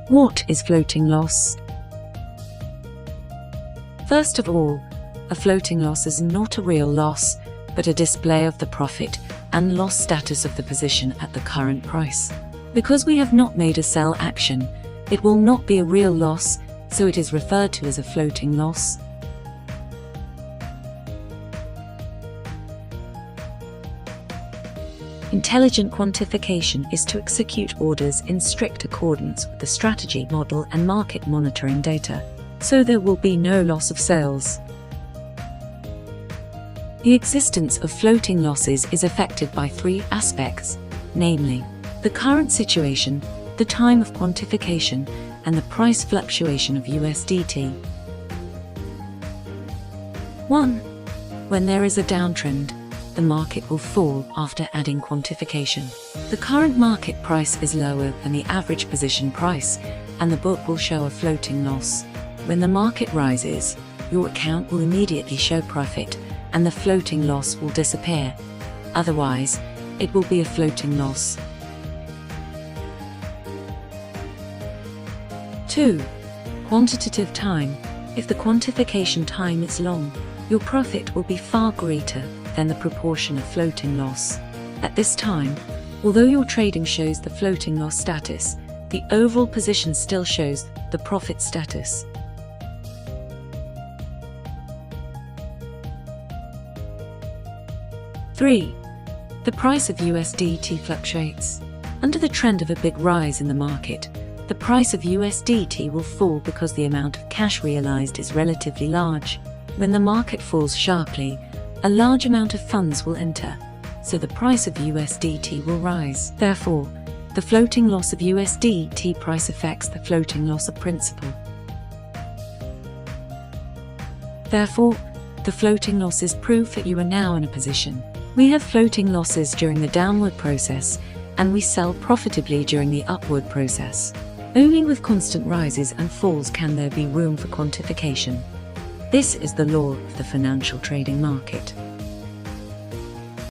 What is floating loss? First of all, a floating loss is not a real loss, but a display of the profit and loss status of the position at the current price. Because we have not made a sell action, it will not be a real loss, so it is referred to as a floating loss. Intelligent quantification is to execute orders in strict accordance with the strategy, model, and market monitoring data, so there will be no loss of sales. The existence of floating losses is affected by three aspects, namely, the current situation, the time of quantification, and the price fluctuation of USDT. 1. When there is a downtrend, the market will fall after adding quantification. The current market price is lower than the average position price, and the book will show a floating loss. When the market rises, your account will immediately show profit, and the floating loss will disappear. Otherwise, it will be a floating loss. 2. Quantitative time. If the quantification time is long, your profit will be far greater than the proportion of floating loss. At this time, although your trading shows the floating loss status, the overall position still shows the profit status. 3. The price of USDT fluctuates. Under the trend of a big rise in the market, the price of USDT will fall because the amount of cash realized is relatively large. When the market falls sharply, a large amount of funds will enter, so the price of USDT will rise. Therefore, the floating loss of USDT price affects the floating loss of principal. Therefore, the floating loss is proof that you are now in a position. We have floating losses during the downward process, and we sell profitably during the upward process. Only with constant rises and falls can there be room for quantification. This is the law of the financial trading market.